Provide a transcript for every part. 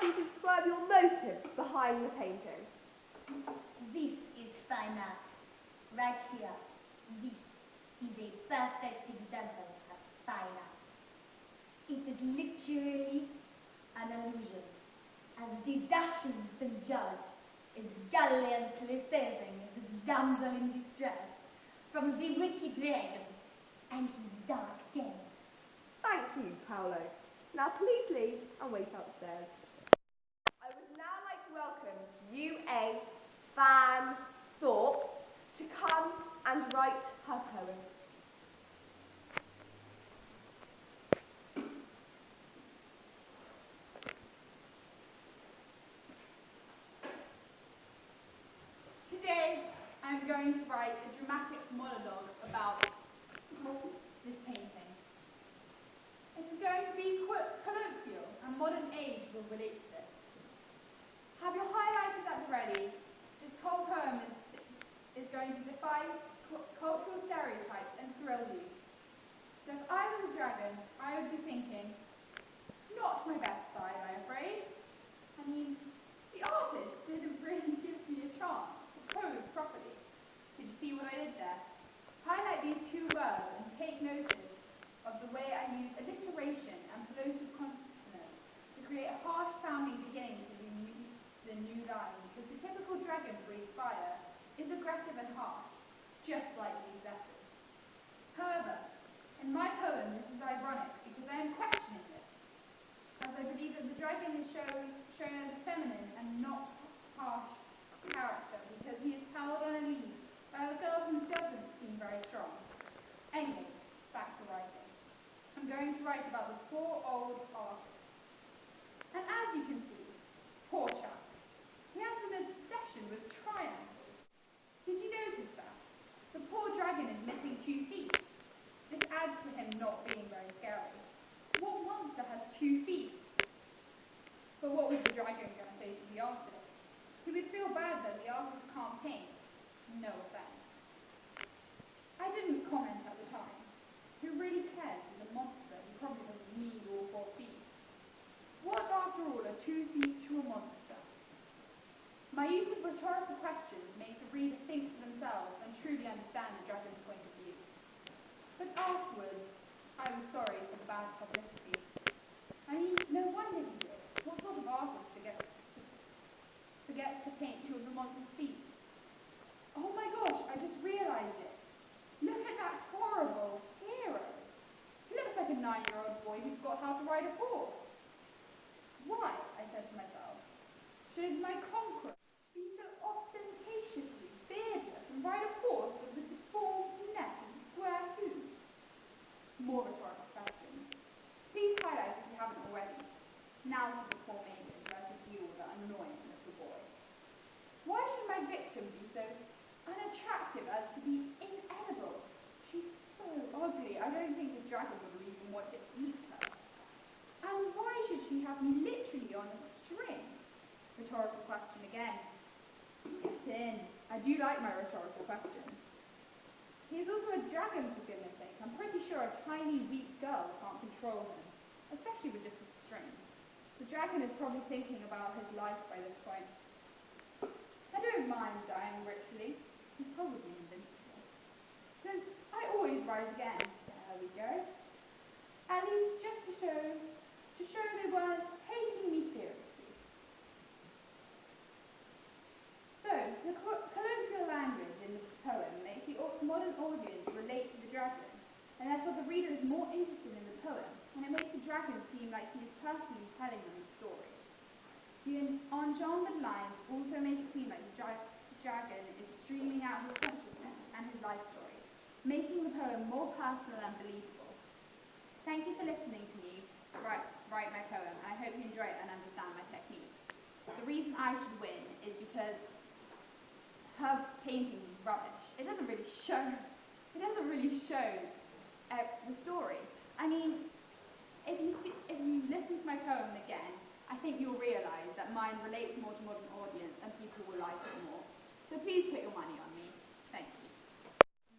you to describe your motive behind the painting? This is fine art. Right here. This is a perfect example of fine art. It is literally an illusion, as the dashing St. George is gallantly saving the damsel in distress from the wicked dragon and his dark den. Thank you, Paolo. Now please leave and wait upstairs. I would now like to welcome UA Van Thorpe to come and write her poem. Today, I'm going to write a dramatic monologue about this painting. It is going to be colloquial, and modern age will relate to this. Have your highlighters at the ready. This whole poem is going to defy cultural stereotypes and thrill you. So if I was a dragon, I would be thinking, not my best side, I'm afraid. I mean, the artist didn't really give me a chance to pose properly. Did you see what I did there? Highlight these two words and take notice of the way I use alliteration and floated consonants to create a harsh-sounding beginning to the new line, because the typical dragon breathes fire is aggressive and harsh, just like these letters. However, in my poem, this is ironic because I am questioning this, as I believe that the dragon is shown as a feminine and not harsh character because he is held on a lead by a girl who doesn't seem very strong. Anyway, back to writing. I'm going to write about the poor old artist. And as you can see, poor chap, he has an obsession with triangles. Did you notice that? The poor dragon is missing 2 feet. This adds to him not being very scary. What monster has 2 feet? But what was the dragon going to say to the artist? He would feel bad that the artist can't paint. No offense. I didn't comment at the time. Who really cares with a monster who probably doesn't need all 4 feet? What, after all, are 2 feet to a monster? My use of rhetorical questions makes the reader think for themselves and truly understand the dragon's point of view. But afterwards, I was sorry for the bad publicity. I mean, no wonder he did. What sort of artist forgets to paint 2 of the monster's feet? Oh my gosh, I just realised it. Look at that horrible hero. He looks like a 9-year-old boy who forgot how to ride a horse. Why, I said to myself, should my conqueror be so ostentatiously beardless and ride a horse with a deformed neck and square hooves? More rhetorical questions. Please highlight if you haven't already. Now to the poor maiden who has to deal with an annoying little boy. Why should my victim be so unattractive as to be inedible? She's so ugly, I don't think the dragon would even want to eat her. And why should she have me literally on a string? Rhetorical question again. Get in. I do like my rhetorical questions. He is also a dragon, for goodness sake. I'm pretty sure a tiny, weak girl can't control him, especially with just a string. The dragon is probably thinking about his life by this point. I don't mind dying richly. He's probably invincible. So I always rise again. There we go. At least just to show they weren't taking me seriously. So, the colloquial language in this poem makes the modern audience relate to the dragon, and therefore the reader is more interested in the poem, and it makes the dragon seem like he is personally telling them the story. The enjambed lines also make it seem like the dragon is streaming out his consciousness and his life story, making the poem more personal and believable. Thank you for listening to me write my poem, and I hope you enjoy it and understand my technique. The reason I should win is because her painting is rubbish. It doesn't really show the story. I mean, if you listen to my poem again, I think you'll realise that mine relates more to modern audience and people will like it more. So please put your money on me. Thank you.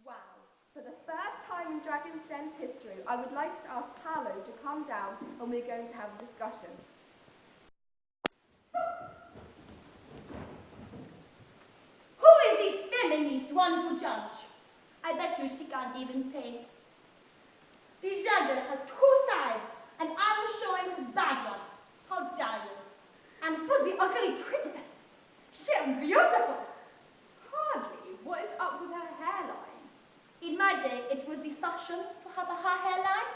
Wow. For the first time in Dragon's Den's history, I would like to ask Paolo to come down and we're going to have a discussion. one to judge. I bet you she can't even paint. The dragon has two sides, and I will show him the bad one. How dare you? And for the ugly princess, she is beautiful. Hardly. What is up with her hairline? In my day, it was the fashion to have a high hairline.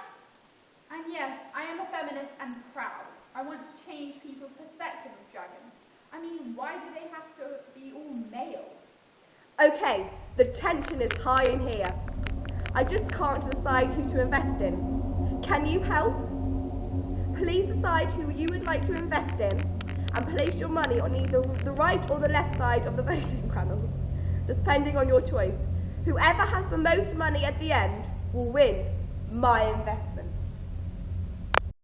And yes, I am a feminist and proud. I want to change people's perspective of dragons. I mean, why do they have to be all male? Okay, the tension is high in here. I just can't decide who to invest in. Can you help? Please decide who you would like to invest in and place your money on either the right or the left side of the voting panel, depending on your choice. Whoever has the most money at the end will win my investment.